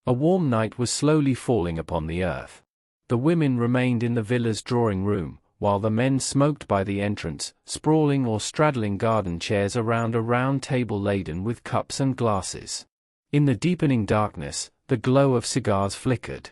A warm night was slowly falling upon the earth. The women remained in the villa's drawing room, while the men smoked by the entrance, sprawling or straddling garden chairs around a round table laden with cups and glasses. In the deepening darkness, the glow of cigars flickered.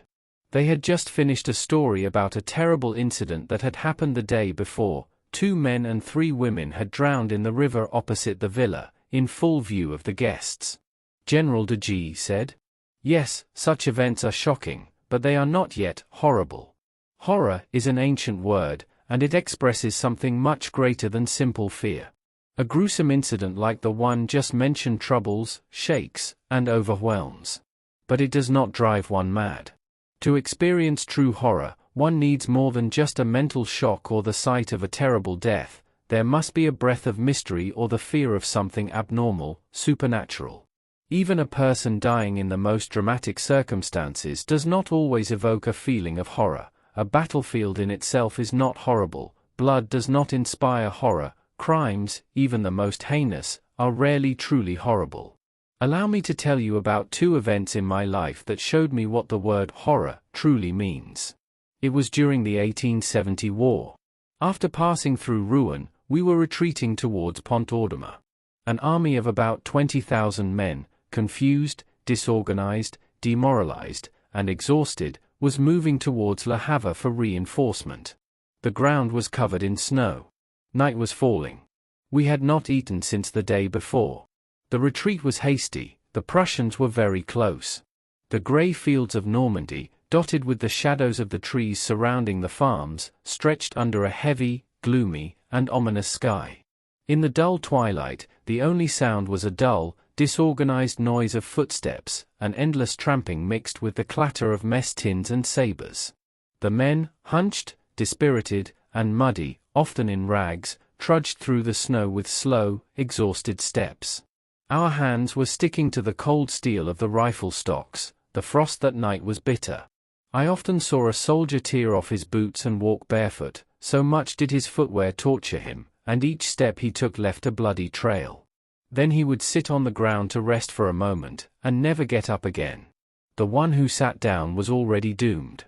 They had just finished a story about a terrible incident that had happened the day before. 2 men and 3 women had drowned in the river opposite the villa, in full view of the guests. General de G said, "Yes, such events are shocking, but they are not yet horrible. Horror is an ancient word, and it expresses something much greater than simple fear. A gruesome incident like the one just mentioned troubles, shakes, and overwhelms. But it does not drive one mad. To experience true horror, one needs more than just a mental shock or the sight of a terrible death. There must be a breath of mystery or the fear of something abnormal, supernatural. Even a person dying in the most dramatic circumstances does not always evoke a feeling of horror. A battlefield in itself is not horrible. Blood does not inspire horror. Crimes, even the most heinous, are rarely truly horrible. Allow me to tell you about 2 events in my life that showed me what the word horror truly means. It was during the 1870 war. After passing through Rouen, we were retreating towards Pont-Audemer. An army of about 20,000 men, confused, disorganized, demoralized, and exhausted, was moving towards Le Havre for reinforcement. The ground was covered in snow. Night was falling. We had not eaten since the day before. The retreat was hasty. The Prussians were very close. The grey fields of Normandy, dotted with the shadows of the trees surrounding the farms, stretched under a heavy, gloomy, and ominous sky. In the dull twilight, the only sound was a dull, disorganized noise of footsteps, an endless tramping mixed with the clatter of mess tins and sabers. The men, hunched, dispirited, and muddy, often in rags, trudged through the snow with slow, exhausted steps. Our hands were sticking to the cold steel of the rifle stocks. The frost that night was bitter. I often saw a soldier tear off his boots and walk barefoot, so much did his footwear torture him, and each step he took left a bloody trail. Then he would sit on the ground to rest for a moment, and never get up again. The one who sat down was already doomed.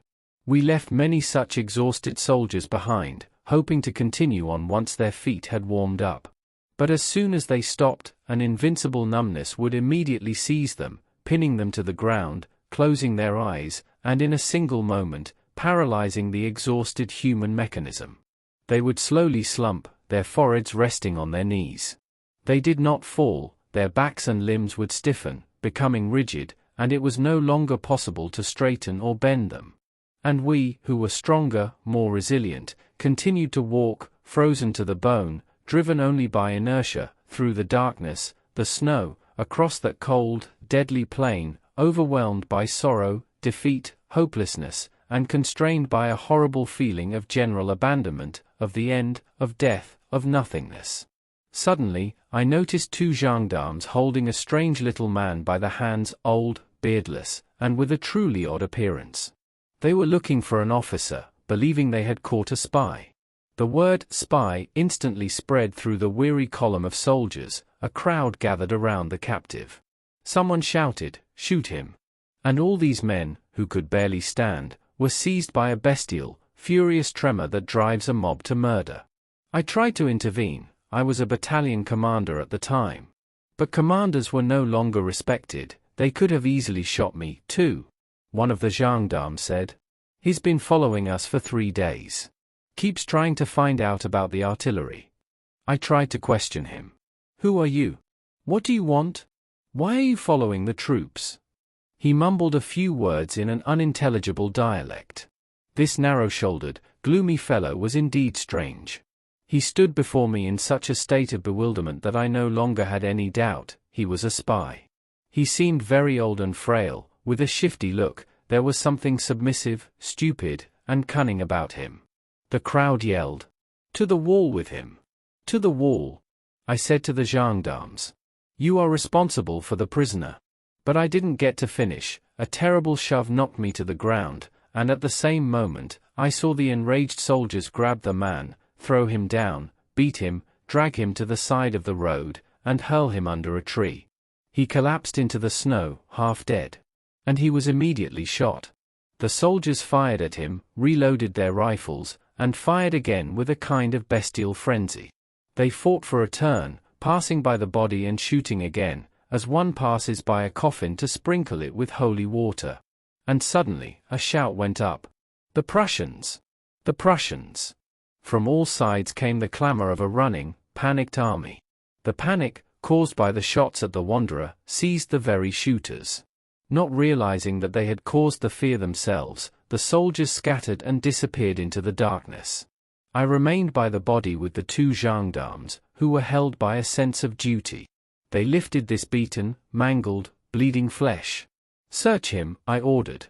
We left many such exhausted soldiers behind, hoping to continue on once their feet had warmed up. But as soon as they stopped, an invincible numbness would immediately seize them, pinning them to the ground, closing their eyes, and in a single moment, paralyzing the exhausted human mechanism. They would slowly slump, their foreheads resting on their knees. They did not fall, their backs and limbs would stiffen, becoming rigid, and it was no longer possible to straighten or bend them. And we, who were stronger, more resilient, continued to walk, frozen to the bone, driven only by inertia, through the darkness, the snow, across that cold, deadly plain, overwhelmed by sorrow, defeat, hopelessness, and constrained by a horrible feeling of general abandonment, of the end, of death, of nothingness. Suddenly, I noticed 2 gendarmes holding a strange little man by the hands, old, beardless, and with a truly odd appearance. They were looking for an officer, believing they had caught a spy. The word spy instantly spread through the weary column of soldiers. A crowd gathered around the captive. Someone shouted, "Shoot him!" And all these men, who could barely stand, were seized by a bestial, furious tremor that drives a mob to murder. I tried to intervene. I was a battalion commander at the time. But commanders were no longer respected. They could have easily shot me, too. One of the gendarmes said, "He's been following us for 3 days. Keeps trying to find out about the artillery." I tried to question him. "Who are you? What do you want? Why are you following the troops?" He mumbled a few words in an unintelligible dialect. This narrow-shouldered, gloomy fellow was indeed strange. He stood before me in such a state of bewilderment that I no longer had any doubt he was a spy. He seemed very old and frail, with a shifty look. There was something submissive, stupid, and cunning about him. The crowd yelled, "To the wall with him! To the wall!" I said to the gendarmes, "You are responsible for the prisoner." But I didn't get to finish. A terrible shove knocked me to the ground, and at the same moment, I saw the enraged soldiers grab the man, throw him down, beat him, drag him to the side of the road, and hurl him under a tree. He collapsed into the snow, half dead. and he was immediately shot. The soldiers fired at him, reloaded their rifles, and fired again with a kind of bestial frenzy. They fought for a turn, passing by the body and shooting again, as one passes by a coffin to sprinkle it with holy water. And suddenly, a shout went up. "The Prussians! The Prussians!" From all sides came the clamor of a running, panicked army. The panic, caused by the shots at the wanderer, seized the very shooters. Not realizing that they had caused the fear themselves, the soldiers scattered and disappeared into the darkness. I remained by the body with the two gendarmes, who were held by a sense of duty. They lifted this beaten, mangled, bleeding flesh. "Search him," I ordered.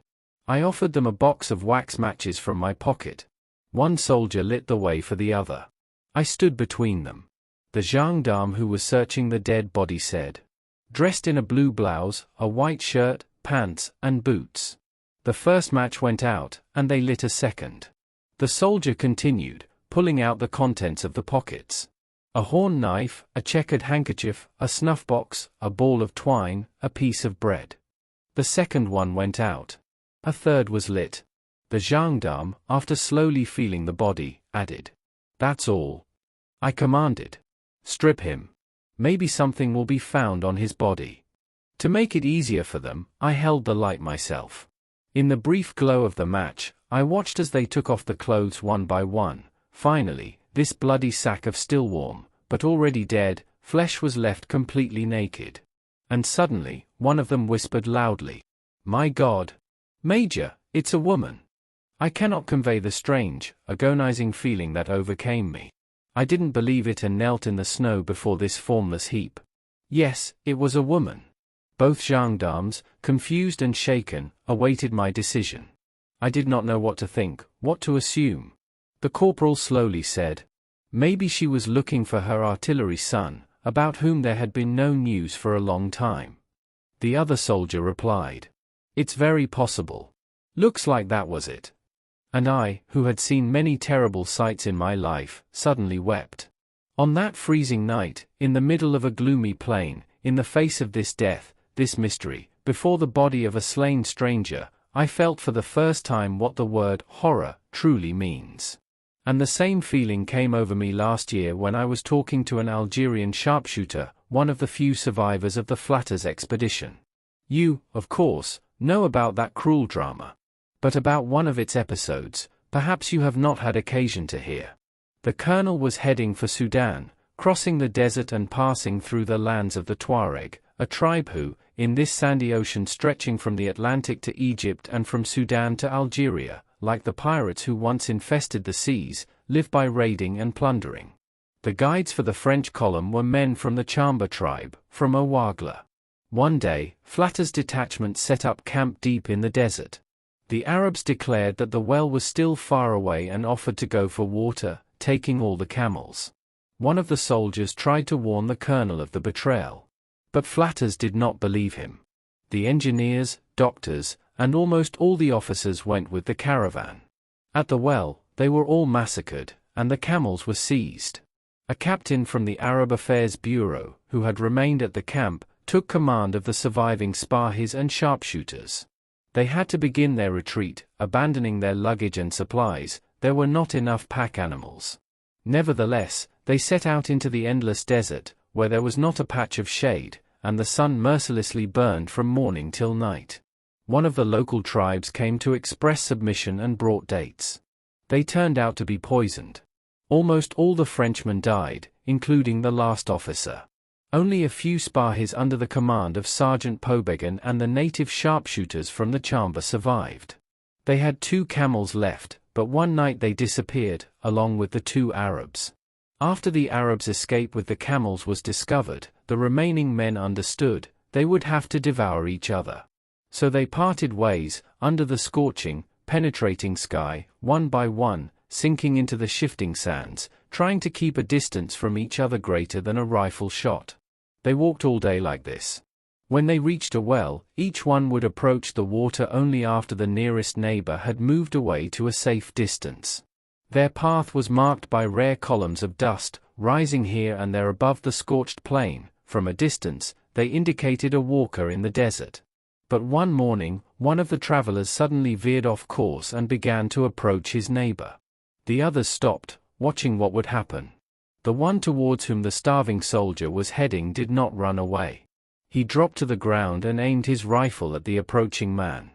I offered them a box of wax matches from my pocket. One soldier lit the way for the other. I stood between them. The gendarme who was searching the dead body said, "Dressed in a blue blouse, a white shirt, pants, and boots." The first match went out, and they lit a second. The soldier continued, pulling out the contents of the pockets. A horn knife, a checkered handkerchief, a snuff box, a ball of twine, a piece of bread. The second one went out. A third was lit. The gendarme, after slowly feeling the body, added, "That's all." I commanded, "Strip him. Maybe something will be found on his body." To make it easier for them, I held the light myself. In the brief glow of the match, I watched as they took off the clothes one by one. Finally, this bloody sack of still warm, but already dead, flesh was left completely naked. And suddenly, one of them whispered loudly, "My God! Major, it's a woman!" I cannot convey the strange, agonizing feeling that overcame me. I didn't believe it and knelt in the snow before this formless heap. Yes, it was a woman. Both gendarmes, confused and shaken, awaited my decision. I did not know what to think, what to assume. The corporal slowly said, "Maybe she was looking for her artillery son, about whom there had been no news for a long time." The other soldier replied, "It's very possible. Looks like that was it." And I, who had seen many terrible sights in my life, suddenly wept. On that freezing night, in the middle of a gloomy plain, in the face of this death, this mystery, before the body of a slain stranger, I felt for the first time what the word horror truly means. And the same feeling came over me last year when I was talking to an Algerian sharpshooter, one of the few survivors of the Flatters expedition. You, of course, know about that cruel drama. But about one of its episodes, perhaps you have not had occasion to hear. The colonel was heading for Sudan, crossing the desert and passing through the lands of the Tuareg, a tribe who, in this sandy ocean stretching from the Atlantic to Egypt and from Sudan to Algeria, like the pirates who once infested the seas, live by raiding and plundering. The guides for the French column were men from the Chamba tribe, from Ouagla. One day, Flatter's detachment set up camp deep in the desert. The Arabs declared that the well was still far away and offered to go for water, taking all the camels. One of the soldiers tried to warn the colonel of the betrayal. But Flatters did not believe him. The engineers, doctors, and almost all the officers went with the caravan. At the well, they were all massacred, and the camels were seized. A captain from the Arab Affairs Bureau, who had remained at the camp, took command of the surviving Spahis and sharpshooters. They had to begin their retreat, abandoning their luggage and supplies. There were not enough pack animals. Nevertheless, they set out into the endless desert, where there was not a patch of shade, and the sun mercilessly burned from morning till night. One of the local tribes came to express submission and brought dates. They turned out to be poisoned. Almost all the Frenchmen died, including the last officer. Only a few Spahis under the command of Sergeant Pobegin and the native sharpshooters from the Chamba survived. They had 2 camels left, but one night they disappeared, along with the 2 Arabs. After the Arabs' escape with the camels was discovered, the remaining men understood they would have to devour each other. So they parted ways, under the scorching, penetrating sky, one by one, sinking into the shifting sands, trying to keep a distance from each other greater than a rifle shot. They walked all day like this. When they reached a well, each one would approach the water only after the nearest neighbor had moved away to a safe distance. Their path was marked by rare columns of dust, rising here and there above the scorched plain. From a distance, they indicated a walker in the desert. But one morning, one of the travelers suddenly veered off course and began to approach his neighbor. The others stopped, watching what would happen. The one towards whom the starving soldier was heading did not run away. He dropped to the ground and aimed his rifle at the approaching man.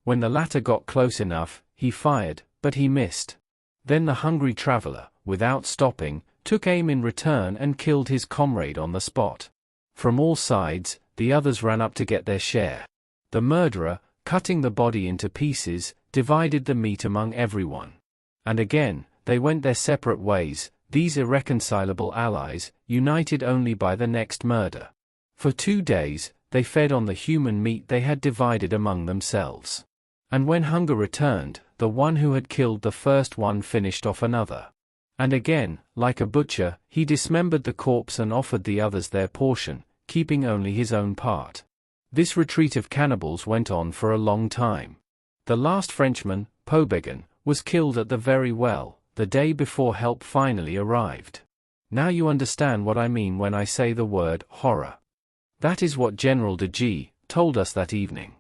When the latter got close enough, he fired, but he missed. Then the hungry traveler, without stopping, took aim in return and killed his comrade on the spot. From all sides, the others ran up to get their share. The murderer, cutting the body into pieces, divided the meat among everyone. And again, they went their separate ways, these irreconcilable allies, united only by the next murder. For 2 days, they fed on the human meat they had divided among themselves. And when hunger returned, the one who had killed the first one finished off another. And again, like a butcher, he dismembered the corpse and offered the others their portion, keeping only his own part. This retreat of cannibals went on for a long time. The last Frenchman, Pobegin, was killed at the very well, the day before help finally arrived. Now you understand what I mean when I say the word horror. That is what General de G told us that evening.